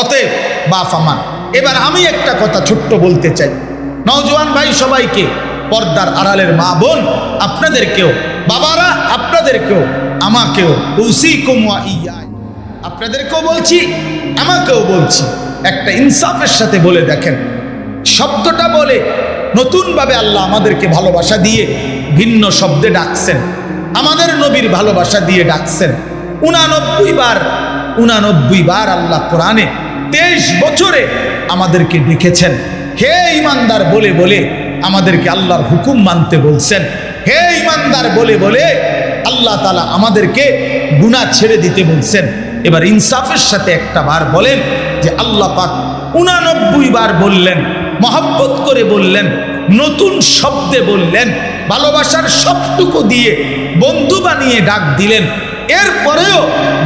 অতএব বাপ আমার, এবার আমি একটা কথা ছোট্ট বলতে চাই নওজোয়ান ভাই সবাইকে, পর্দার আড়ালের মা বোন আপনাদেরকেও, বাবারা আপনাদেরকেও, আমাকেও, উসিকুম ওয়া ইয়া, আপনাদেরকেও বলছি আমাকেও বলছি, একটা ইনসাফের সাথে বলে দেখেন। শব্দটা বলে নতুনভাবে আল্লাহ আমাদেরকে ভালোবাসা দিয়ে ভিন্ন শব্দে ডাকছেন, আমাদের নবীর ভালোবাসা দিয়ে ডাকছেন 89 বার আল্লাহ কোরআনে 23 বছরে আমাদেরকে ডেকেছেন। হে ইমানদার বলে বলে আমাদেরকে আল্লাহর হুকুম মানতে বলছেন। হে ইমানদার বলে বলে আল্লাহ তাআলা আমাদেরকে গুনাহ ছেড়ে দিতে বলছেন। এবার ইনসাফের সাথে একটা বার বলেন যে আল্লাহ পাক 89 বার বললেন, মহব্বত করে বললেন, নতুন শব্দে বললেন, ভালোবাসার সবটুকু দিয়ে বন্ধু বানিয়ে ডাক দিলেন। এরপরেও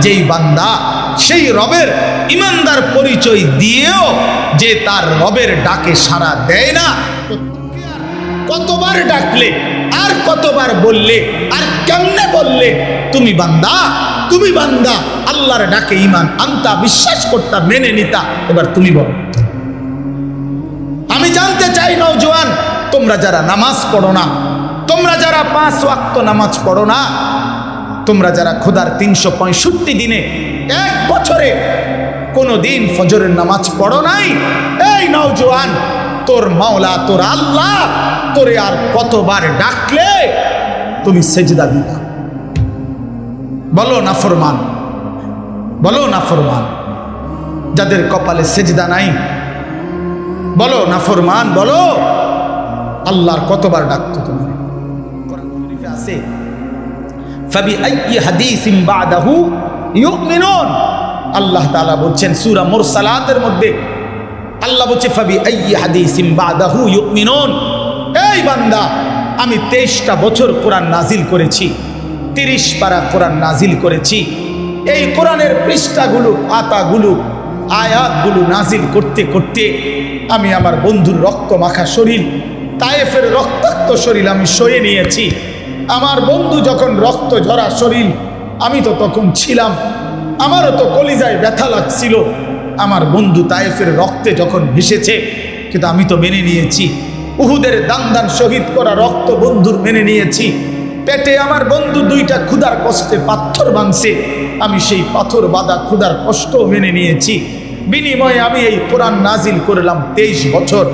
যেই বান্দা সেই রবের ইমানদার পরিচয় দিয়েও যে তার রবের ডাকে সাড়া দেয় না, কতবার ডাকলে আর কতবার বললে আর কেমনে বললে তুমি বান্দা আল্লাহর ডাকে ঈমান আনতা, বিশ্বাস করতা, মেনে নিতা, এবার তুমি বলো। আমি জানতে চাই নওজোয়ান, তোমরা যারা নামাজ পড়ো না, তোমরা যারা 5 ওয়াক্ত নামাজ পড়ো না, তোমরা যারা খোদার 365 দিনে 1 বছরে কোনো দিন ফজরের নামাজ পড়ো নাই, এই নওজোয়ান, তোর মাওলা তোর আল্লাহ তোরে আর কতবার ডাকলে তুমি সেজদা দিবা? বলো নাফরমান, বলো নাফরমান, যাদের কপালে সেজদা নাই, বলো নাফরমান, বলো আল্লাহর কতবার ডাকতো তুমি? কোরআন শরীফে আছে ফাবিআইয়ি হাদিসিন বাদাহু ইউমিনুন। আল্লাহ তাআলা বলছেন সূরা মুরসালাতের মধ্যে, আল্লাহ বলছে ফাবিআইয়ি হাদিসিন বাদাহু ইউমিনুন। এই বান্দা, আমি 23টা বছর কোরআন নাজিল করেছি, 30 পারা কোরআন নাজিল করেছি। এই কোরআনের পৃষ্ঠাগুলো, পাতাগুলো, আয়াতগুলো নাজিল করতে করতে আমি আমার বন্ধুর রক্ত মাখা শরীর, তায়েফের রক্তাক্ত শরীর আমি সয়ে নিয়েছি। আমার বন্ধু যখন রক্ত ঝরা শরীর, আমি তো তখন ছিলাম, আমারও তো কলিজায় ব্যথা লাগছিল। আমার বন্ধু তায়েফের রক্তে যখন ভেসেছে, কিন্তু আমি তো মেনে নিয়েছি। উহুদের দান দান শহীদ করা রক্ত বন্ধুর মেনে নিয়েছি। পেটে আমার বন্ধু 2টা ক্ষুধার কষ্টে পাথর বাঁধছে, আমি সেই পাথর বাঁধা ক্ষুধার কষ্ট মেনে নিয়েছি। বিনিময়ে আমি এই কোরআন নাজিল করলাম 23 বছর,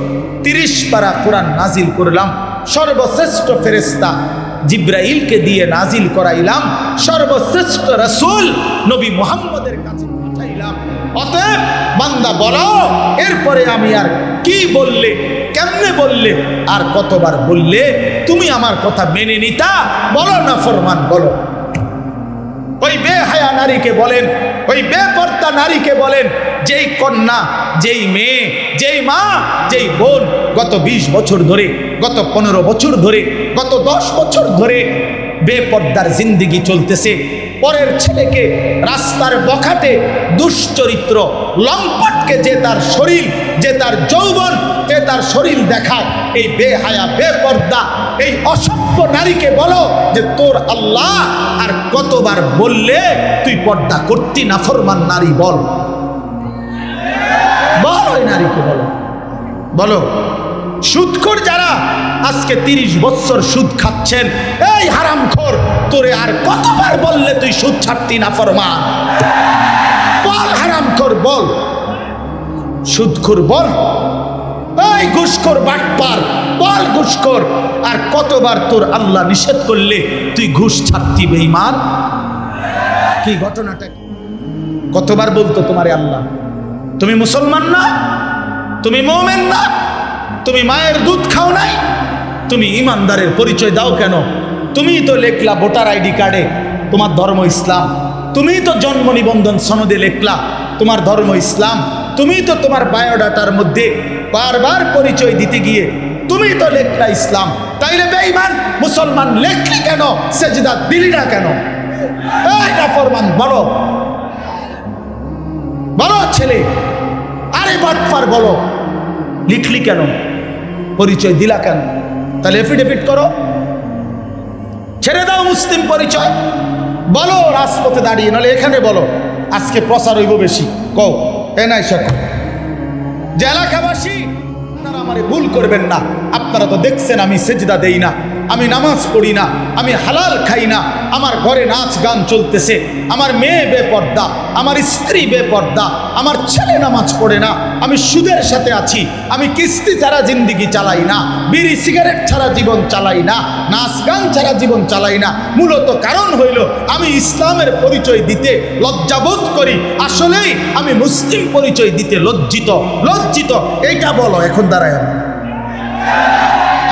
30 পারা কোরআন নাজিল করলাম। সর্বশ্রেষ্ঠ ফেরেশতা জিব্রাইলকে দিয়ে নাজিল করাইলাম, সর্বশ্রেষ্ঠ রাসূল নবী মুহাম্মদের কাছে পাঠাইলাম। অতএব বান্দা বলো, এরপরে আমি আর কি বললে, কেমনে বললে, আর কতবার বললে তুমি আমার কথা মেনে নিতা? বলো না ফরমান, বলো। ওই বেহায়া নারীকে বলেন, ওই বেপর্দা নারীকে বলেন, যেই কন্যা, যেই মেয়ে, যেই মা, যেই বোন গত 20 বছর ধরে, গত 15 বছর ধরে, গত 10 বছর ধরে বেপর্দার জিন্দেগি চলতেছে, পরের ছেলেকে রাস্তার বখাটে দুশ্চরিত্র লম্পটকে যে তার শরীর, যে তার যৌবন, যে তার শরীর দেখায়, এই বেহায়া বেপর্দা এই অসভ্য নারীকে বলো যে তোর আল্লাহ আর কতবার বললে তুই পর্দা করতি? নাফরমান নারী বল, বল, ওই নারীকে বলো, বলো। সুদখোর যারা আজকে 30 বছর সুদ খাচ্ছেন, এই হারামখোর, তোরে আর কতবার বললে তুই সুদ ছাড়তি? নাফরমান বল, হারামখোর বল, সুদখোর বল, এই ঘুষখোর বাটপার বল, ঘুষখোর, আর কতবার তোর আল্লাহ নিষেধ করলে তুই ঘুষ ছাড়তি? বেঈমান, কি ঘটনাটা? কতবার বলতো তোমারে আল্লাহ? তুমি মুসলমান না? তুমি মুমিন না? তুমি মায়ের দুধ খাও নাই? তুমি ইমানদারের পরিচয় দাও কেন? তুমি তো লেখলা ভোটার আইডি কার্ডে তোমার ধর্ম ইসলাম, তুমি তো জন্ম নিবন্ধন সনদে লেখলা তোমার ধর্ম ইসলাম, তুমি তো তোমার বায়োডাটার মধ্যে বারবার পরিচয় দিতে গিয়ে তুমি তো লেখলা ইসলাম। তাইলে বেঈমান মুসলমান লেখলি কেন? সেজদা দিলি না কেন? এই নাফরমান বলো, বলো ছেলে, আরে বাটপার বলো, লিখলি কেন? পরিচয় দিলা কেন? তাহলে এফিডেভিট করো, ছেড়ে দাও মুসলিম পরিচয়, বলো রাজপথে দাঁড়িয়ে, নাহলে এখানে বলো, আজকে প্রচার হইব বেশি। কও নাই সকল যে এলাকাবাসী, আপনারা আমারে ভুল করবেন না, আপনারা তো দেখছেন আমি সেজদা দেই না, আমি নামাজ পড়ি না, আমি হালাল খাই না, আমার ঘরে নাচ গান চলতেছে, আমার মেয়ে বেপর্দা, আমার স্ত্রী বেপর্দা, আমার ছেলে নামাজ পড়ে না, আমি সুদের সাথে আছি, আমি কিস্তি ছাড়া জিন্দিগি চালাই না, বিড়ি সিগারেট ছাড়া জীবন চালাই না, নাচ গান ছাড়া জীবন চালাই না। মূলত কারণ হইল আমি ইসলামের পরিচয় দিতে লজ্জাবোধ করি, আসলেই আমি মুসলিম পরিচয় দিতে লজ্জিত। এইটা বলো, এখন দাঁড়ায় আমি,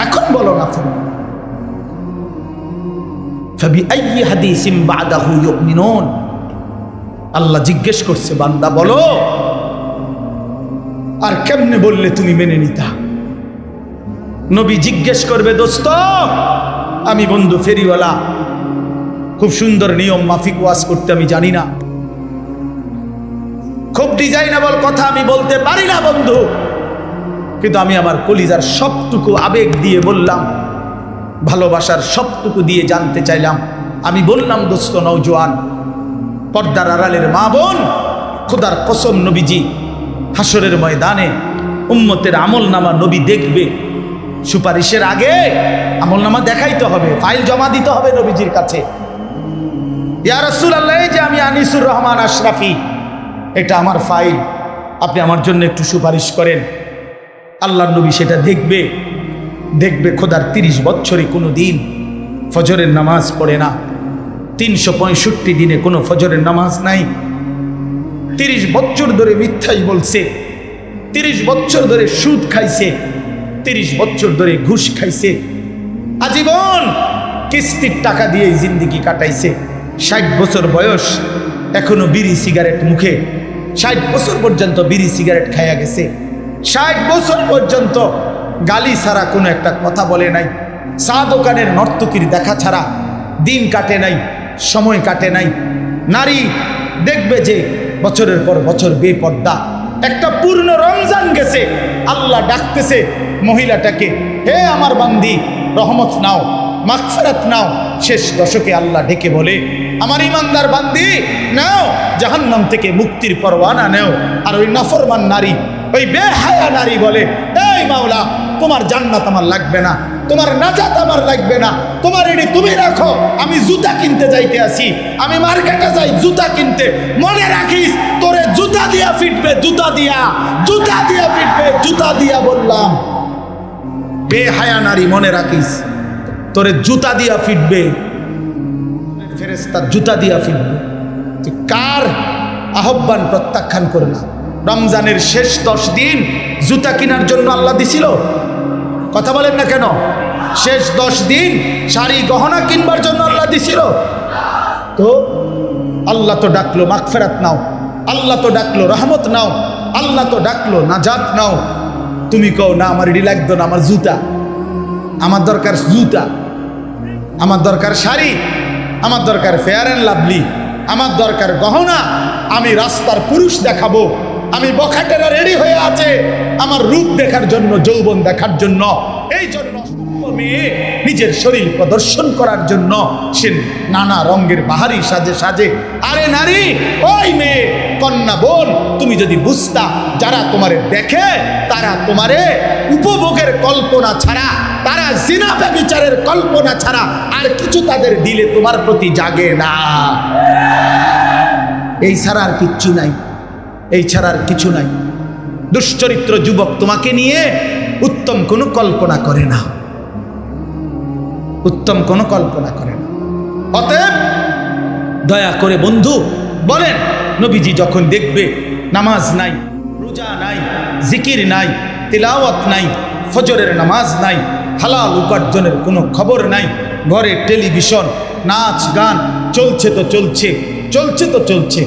এখন বলো না। ফাবিআইয়ি হাদিসিন বাদাহু ইউমিনুন, আল্লাহ জিজ্ঞেস করছে, বান্দা বলো আর কেমনে বললে তুমি মেনে নিতা? নবী জিজ্ঞেস করবে, দোস্ত আমি বন্ধু ফেরিওয়ালা, খুব সুন্দর নিয়ম মাফিক ওয়াজ করতে আমি জানি না, খুব ডিজাইনেবল কথা আমি বলতে পারি না বন্ধু, কিন্তু আমি আমার কলিজার সবটুকু আবেগ দিয়ে বললাম, ভালোবাসার সবটুকু দিয়ে জানতে চাইলাম। আমি বললাম, দোস্ত নওজোয়ান, পর্দার আড়ালের মা বোন, খোদার কসম নবীজি হাসরের ময়দানে উম্মতের আমলনামা নবী দেখবে, সুপারিশের আগে আমলনামা দেখাইতে হবে, ফাইল জমা দিতে হবে নবীজির কাছে। ইয়া রাসূলুল্লাহ, এই যে আমি আনিসুর রহমান আশরাফি, এটা আমার ফাইল, আপনি আমার জন্য একটু সুপারিশ করেন। আল্লাহর নবী সেটা দেখবে, খোদার 30 বছরে কোনো দিন ফজরের নামাজ পড়ে না, 365 দিনে কোনো ফজরের নামাজ নাই, 30 বছর ধরে মিথ্যাই বলছে, 30 বছর ধরে সুদ খাইছে, 30 বছর ধরে ঘুষ খাইছে, আজীবন কিস্তির টাকা দিয়ে জিন্দিগি কাটাইছে, 60 বছর বয়স এখনো বিড়ি সিগারেট মুখে, 60 বছর পর্যন্ত বিড়ি সিগারেট খাইয়া গেছে, 60 বছর পর্যন্ত গালি ছাড়া কোনো একটা কথা বলে নাই, চা দোকানের নর্তকীর দেখা ছাড়া দিন কাটে নাই, সময় কাটে নাই। নারী দেখবে যে বছরের পর বছর বেপর্দা, একটা পূর্ণ রমজান গেছে, আল্লাহ ডাকতেছে মহিলাটাকে, হে আমার বান্দি রহমত নাও, মাগফিরাত নাও। শেষ দশকে আল্লাহ ডেকে বলে, আমার ইমানদার বান্দি নাও, জাহান্নাম থেকে মুক্তির পরওয়ানা নেও। আর ওই নাফরমান নারী, ওই বেহায়া নারী বলে, এই মাওলা, তোমার জান্নাত আমার লাগবে না, তোমার নাজাত আমার লাগবে না, তোমার এটি তুমি রাখো, আমি জুতা কিনতে যাইতে আসি, আমি মার্কেটে যাই জুতা কিনতে, মনে রাখিস তোরে জুতা দিয়া ফিটবে, জুতা দিয়া ফিটবে, জুতা দিয়া বললাম। বেহায়া নারী, মনে রাখিস তোরে জুতা দিয়া ফিটবে, ফেরেশতা জুতা দিয়া ফিটবে। কার আহ্বান প্রত্যাখ্যান করে না? রমজানের শেষ 10 দিন জুতা কেনার জন্য আল্লাহ দিছিল, কথা বলেন না কেন? শেষ 10 দিন শাড়ি গহনা কিনবার জন্য আল্লাহ দিছিল। তো আল্লাহ তো ডাকলো মাগফিরাত নাও, আল্লাহ তো ডাকলো রহমত নাও, আল্লাহ তো ডাকলো নাজাত নাও। তুমি কও না আমার এটি লাগতো না, আমার জুতা, আমার দরকার জুতা, আমার দরকার শাড়ি, আমার দরকার ফেয়ার অ্যান্ড লাভলি, আমার দরকার গহনা, আমি রাস্তার পুরুষ দেখাবো, আমি বখাটেরা রেডি হয়ে আছে আমার রূপ দেখার জন্য, যৌবন দেখার জন্য। এই জন্য মেয়ে নিজের শরীর প্রদর্শন করার জন্য সে নানা রঙের বাহারি সাজে। আরে নারী, ওই মেয়ে কন্যা বোন, তুমি যদি বুঝতা যারা তোমারে দেখে তারা তোমারে উপভোগের কল্পনা ছাড়া, তারা জিনা ব্যভিচারের কল্পনা ছাড়া আর কিছু তাদের দিলে তোমার প্রতি জাগে না। এই ছাড়া আর কিচ্ছু নাই, এই ছাড়া আর কিছু নাই। দুশ্চরিত্র যুবক তোমাকে নিয়ে উত্তম কোনো কল্পনা করে না, উত্তম কোনো কল্পনা করে না। অতএব দয়া করে বন্ধু বলেন, নবীজি যখন দেখবে নামাজ নাই, রোজা নাই, জিকির নাই, তিলাওয়াত নাই, ফজরের নামাজ নাই, হালাল উপার্জনের কোনো খবর নাই, ঘরে টেলিভিশন, নাচ গান চলছে তো চলছে,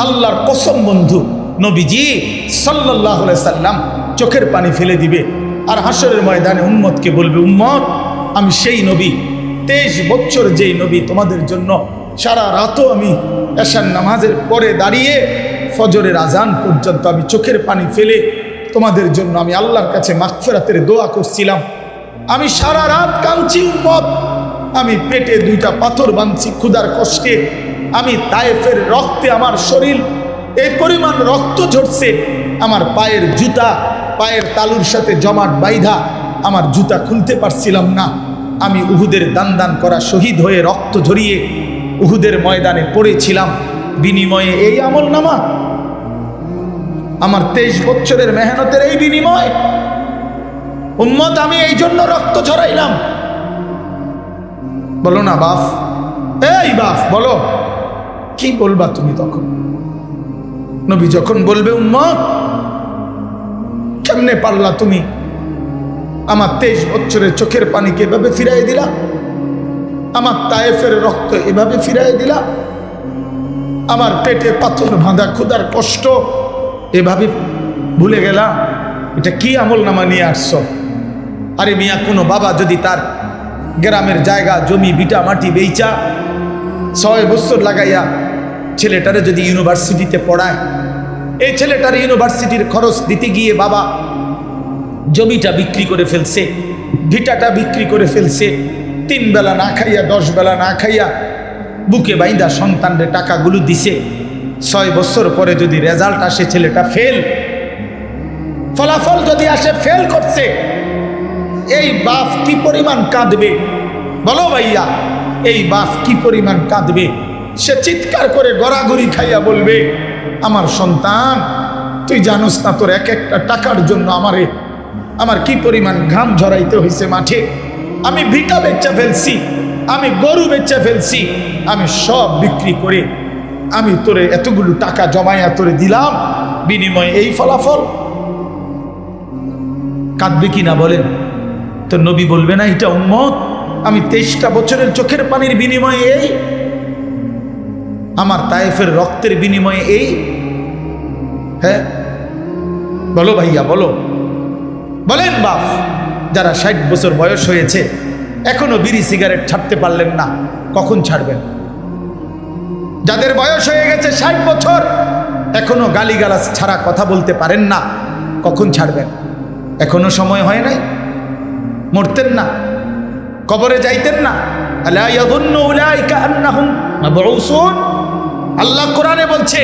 আল্লাহর কসম বন্ধু, নবীজি সাল্লাল্লাহু আলাইহি সাল্লাম চোখের পানি ফেলে দিবে আর হাসরের ময়দানে উম্মতকে বলবে, উম্মত আমি সেই নবী, 23 বছর যেই নবী তোমাদের জন্য সারা রাতও আমি এশার নামাজের পরে দাঁড়িয়ে ফজরের আজান পর্যন্ত আমি চোখের পানি ফেলে তোমাদের জন্য আমি আল্লাহর কাছে মাগফিরাতের দোয়া করছিলাম। আমি সারা রাত কাঁদছি উম্মত, আমি পেটে 2টা পাথর বাঁধছি ক্ষুধার কষ্টে, আমি তায়েফের রক্তে আমার শরীর এই পরিমাণ রক্ত ঝরছে, আমার পায়ের জুতা পায়ের তালুর সাথে জমাট বাইধা আমার জুতা খুলতে পারছিলাম না। আমি উহুদের দান দান করা শহীদ হয়ে রক্ত ঝরিয়ে উহুদের ময়দানে পড়েছিলাম, বিনিময়ে এই আমল নামা, আমার 23 বছরের মেহনতের এই বিনিময়। উম্মত, আমি এই জন্য রক্ত ঝরাইলাম। বলো না বাপ, এই বাপ বলো, কি বলবা তুমি তখন? নবী যখন বলবে উম্মত কেমনে পারলা তুমি আমার 23 বছরের চোখের পানিকে এভাবে ফিরাই দিলা, আমার তায়েফের রক্ত এভাবে ফিরাই দিলা, আমার পেটে পাথর বাঁধা ক্ষুধার কষ্ট এভাবে ভুলে গেলা, এটা কি আমল নামা নিয়ে আসছো? আরে মিয়া, কোনো বাবা যদি তার গ্রামের জায়গা জমি বিটা মাটি বেচা 6 বছর লাগাইয়া ছেলেটারে যদি ইউনিভার্সিটিতে পড়ায়, এই ছেলেটার ইউনিভার্সিটির খরচ দিতে গিয়ে বাবা জমিটা বিক্রি করে ফেলছে, ভিটাটা বিক্রি করে ফেলছে, 3 বেলা না খাইয়া 10 বেলা না খাইয়া বুকে বাইন্দা সন্তানরে টাকাগুলো দিছে। 6 বছর পরে যদি রেজাল্ট আসে ছেলেটা ফেল, ফলাফল যদি আসে ফেল করছে, এই বাপ কি পরিমাণ কাঁদবে বলো ভাইয়া? এই বাপ কি পরিমাণ কাঁদবে? সে চিৎকার করে গড়াগড়ি খাইয়া বলবে, আমার সন্তান, তুই জানোস না তোর এক একটা টাকার জন্য আমার কি পরিমাণ ঘাম ঝরাইতে হয়েছে মাঠে। আমি ভিটা বেচা ফেলছি, আমি গরু বেচা ফেলছি, আমি সব বিক্রি করে আমি তোরে এতগুলো টাকা জমাইয়া তোরে দিলাম, বিনিময়ে এই ফলাফল। কাঁদবে কি না বলেন? তো নবী বলবে না এটা উম্মত, আমি 23টা বছরের চোখের পানির বিনিময়ে এই, আমার তায়েফের রক্তের বিনিময়ে এই। হ্যাঁ বলো ভাইয়া, বলো, বলেন বাপ, যারা 60 বছর বয়স হয়েছে এখনো বিড়ি সিগারেট ছাড়তে পারলেন না, কখন ছাড়বেন? যাদের বয়স হয়ে গেছে 60 বছর এখনো গালিগালাজ ছাড়া কথা বলতে পারেন না, কখন ছাড়বেন? এখনো সময় হয় নাই? মরতেন না? কবরে যাইতেন না? আলা ইয়াযুন্নু উলাইকা আন্নাহুম মাবউসুন। আল্লাহ কোরআনে বলছে,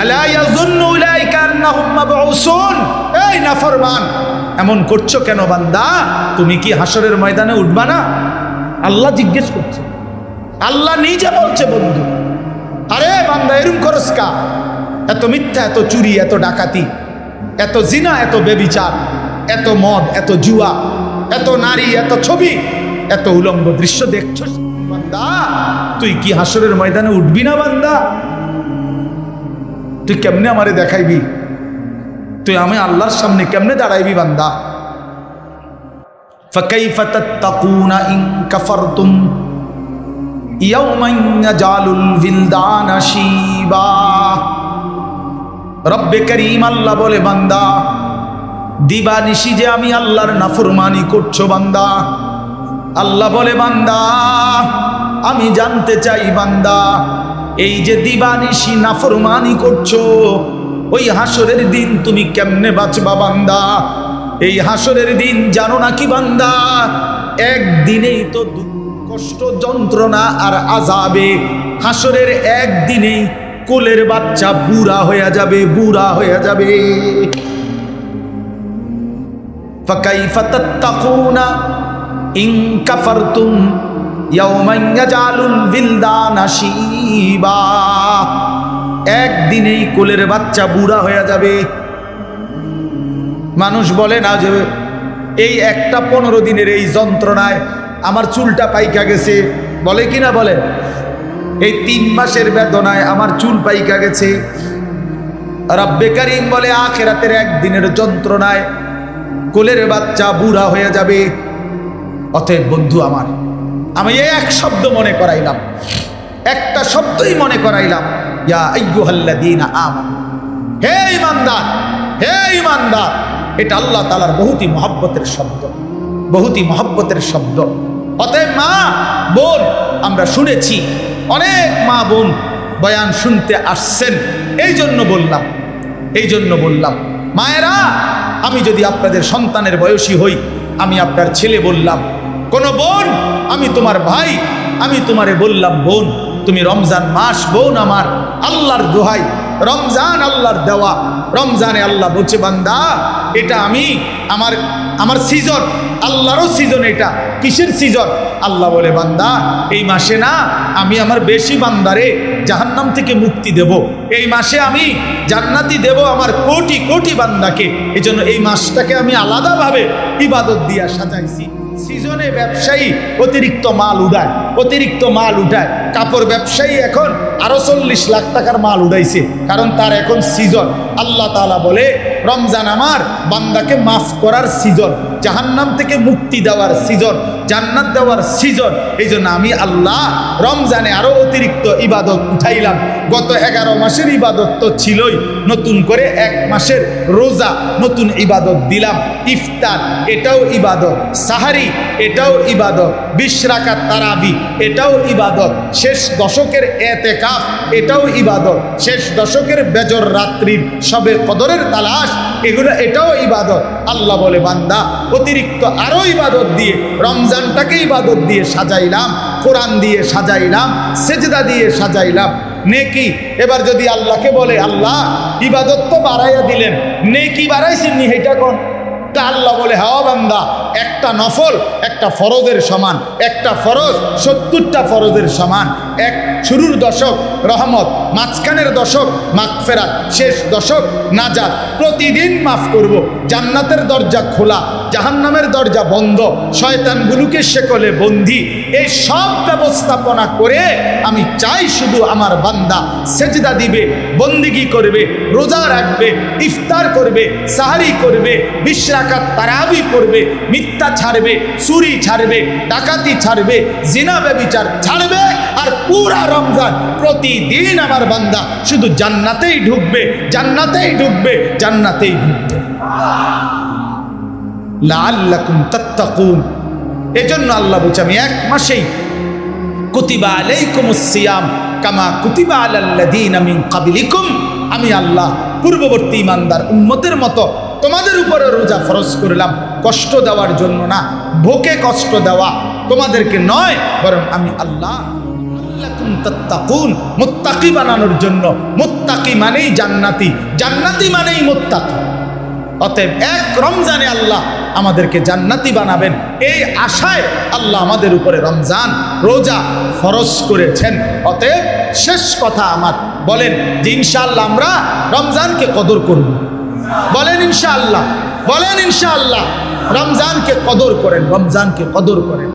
আলা ইয়াযুন্নু উলাইকা আন্নাহুম মাবউসুন। এই নাফরমান, এমন করছো কেন বান্দা? তুমি কি হাসরের ময়দানে উঠবা না? আল্লাহ জিজ্ঞেস করছে, আল্লাহ নিজে বলছে বন্ধু, আরে বান্দা এরম করস কা? এত মিথ্যা, এত চুরি, এত ডাকাতি, এত জিনা, এত বেবিচার, এত মদ, এত জুয়া, এত নারী, এত ছবি, এত উলঙ্গ দৃশ্য দেখছো বান্দা, তুই কি হাসরের ময়দানে উঠবি না বান্দা? তুই কেমনে আমারে দেখাইবি? তুই আমি আল্লাহর সামনে কেমনে দাঁড়াইবি বান্দা? ফাকাইফা তাত্তাকুনা ইন কাফারতুম ইয়াওমান ইয়াজালুল বিলদানা শিবা। রব্বে করিম আল্লাহ বলে, বান্দা দিবানিশি যে আমি আল্লাহর নাফরমানি করছো বান্দা। আল্লাহ বলে, বান্দা আমি জানতে চাই বান্দা, এই যে দিবানিশি নাফরমানি করছো, ওই হাসরের দিন তুমি কেমনে বাঁচবা বান্দা? এই হাসরের দিন জানো নাকি বান্দা, একদিনেই তো দুঃখ কষ্ট যন্ত্রণা আর আযাবে, হাসরের একদিনেই কোলের বাচ্চা বুড়া হয়ে যাবে, বুড়া হয়ে যাবে। ফাকাইফা তাত্তাকুনা ইন কাফারতুম ইয়াওমান ইয়াজালুল বিলদানা শিবা। একদিনেই কোলের বাচ্চা বুড়া হয়ে যাবে। মানুষ বলে না যে এই একটা 15 দিনের এই যন্ত্রণায় আমার চুলটা পাইকা গেছে, বলে কি না বলে? এই 3 মাসের বেদনায় আমার চুল পাইকা গেছে। রব্বে করিম বলে, আখিরাতের একদিনের যন্ত্রণায় কোলের বাচ্চা বুড়া হয়ে যাবে। অতএব বন্ধু আমার, আমি এক শব্দ মনে করাইলাম, একটা শব্দই মনে করাইলাম, ইয়া আইয়ুহাল্লাযীনা আমানু, হে ঈমানদার, হে ঈমানদার। এটা আল্লাহ তাআলার বহুতই মহব্বতের শব্দ, বহুতই মহব্বতের শব্দ। অতএব মা বোন, আমরা শুনেছি অনেক মা বোন বয়ান শুনতে আসছেন, এই জন্য বললাম, এই জন্য বললাম মায়েরা, আমি যদি আপনাদের সন্তানের বয়সী হই, আমি আপনার ছেলে বললাম, কোন বোন আমি তোমার ভাই, আমি তোমারে বললাম বোন, তুমি রমজান মাস বোন আমার, আল্লাহর দোহাই রমজান আল্লাহর দেওয়া। রমজানে আল্লাহ বলছে বান্দা এটা আমি আমার সিজন, আল্লাহরও সিজন। এটা কিসের সিজন? আল্লাহ বলে বান্দা এই মাসে না আমি আমার বেশি বান্দারে জাহান্নাম থেকে মুক্তি দেব, এই মাসে আমি জান্নাতি দেব আমার কোটি কোটি বান্দাকে। এই জন্য এই মাসটাকে আমি আলাদাভাবে ইবাদত দিয়া সাজাইছি। সিজনে ব্যবসায়ী অতিরিক্ত মাল উঠায়। কাপড় ব্যবসায়ী এখন আরো 40 লাখ টাকার মাল উঠাইছে, কারণ তার এখন সিজন। আল্লাহ তাআলা বলে রমজান আমার বান্দাকে মাফ করার সিজন, জাহান্নাম থেকে মুক্তি দেওয়ার সিজন, জান্নাত দেওয়ার সিজন। এই জন্য আমি আল্লাহ রমজানে আরো অতিরিক্ত ইবাদত উঠাইলাম। গত 11 মাসের ইবাদত তো ছিলই, নতুন করে 1 মাসের রোজা নতুন ইবাদত দিলাম। ইফতার এটাও ইবাদত, সাহারি এটাও ইবাদত, 20 রাকাত তারাবি এটাও ইবাদত, শেষ দশকের এতেকাফ এটাও ইবাদত, শেষ দশকের বেজর রাত্রির সবে কদরের তালাশ এটাও ইবাদত। আল্লাহ বলে বান্দা অতিরিক্ত আরো ইবাদত দিয়ে রমজানটাকে ইবাদত দিয়ে সাজাইলাম, কোরআন দিয়ে সাজাইলাম, সেজদা দিয়ে সাজাইলাম। নেকি এবার যদি আল্লাহকে বলে আল্লাহ ইবাদত তো বাড়াইয়া দিলেন, নেকি বাড়াইছেন নি এটা কোন? তা আল্লাহ বলে হ্যাঁ বান্দা একটা নফল একটা ফরজের সমান, একটা ফরজ 70টা ফরজের সমান। এক শুরুর দশক রহমত, মাঝখানের দশক মাগফিরাত, শেষ দশক নাজাত। প্রতিদিন মাফ করব, জান্নাতের দরজা খোলা, জাহান্নামের দরজা বন্ধ, শয়তানগুলোকে শেকলে বন্দি। এই সব ব্যবস্থাপনা করে আমি চাই শুধু আমার বান্দা সেজদা দিবে, বন্দিগি করবে, রোজা রাখবে, ইফতার করবে, সাহারি করবে, 20 রাকাত তারাবি পড়বে, মিথ্যা ছাড়বে, চুরি ছাড়বে, ডাকাতি ছাড়বে, জিনা ব্যভিচার ছাড়বে। আর পুরা রমজান প্রতিদিন আমার বান্দা শুধু জান্নাতেই ঢুকবে, জান্নাতেই ঢুকবে, জান্নাতেই ঢুকবে। লাআল্লাকুম তাত্তাকুন। এজন্য আল্লাহ বলছে আমি 1 মাসেই কুতিবা আলাইকুমুস সিয়াম কামা কুতিবা আলাল্লাযীনা মিন ক্বাবলিকুম, আমি আল্লাহ পূর্ববর্তী ইমানদার উম্মতের মতো তোমাদের উপরে রোজা ফরজ করলাম, কষ্ট দেওয়ার জন্য না, ভোকে কষ্ট দেওয়া তোমাদেরকে নয়, বরং আমি আল্লাহ লাআল্লাকুম তাত্তাকুন, মুত্তাকি বানানোর জন্য। মুত্তাকি মানেই জান্নাতি, জান্নাতি মানেই মুত্তাকি। অতএব 1 রমজানে আল্লাহ আমাদেরকে জান্নাতি বানাবেন, এই আশায় আল্লাহ আমাদের উপরে রমজান রোজা ফরজ করেছেন। অতএব শেষ কথা আমার, বলেন যে ইনশাআল্লাহ আমরা রমজানকে কদর করব। বলেন ইনশাআল্লাহ, বলেন ইনশাআল্লাহ রমজানকে কদর করেন, রমজানকে কদর করেন।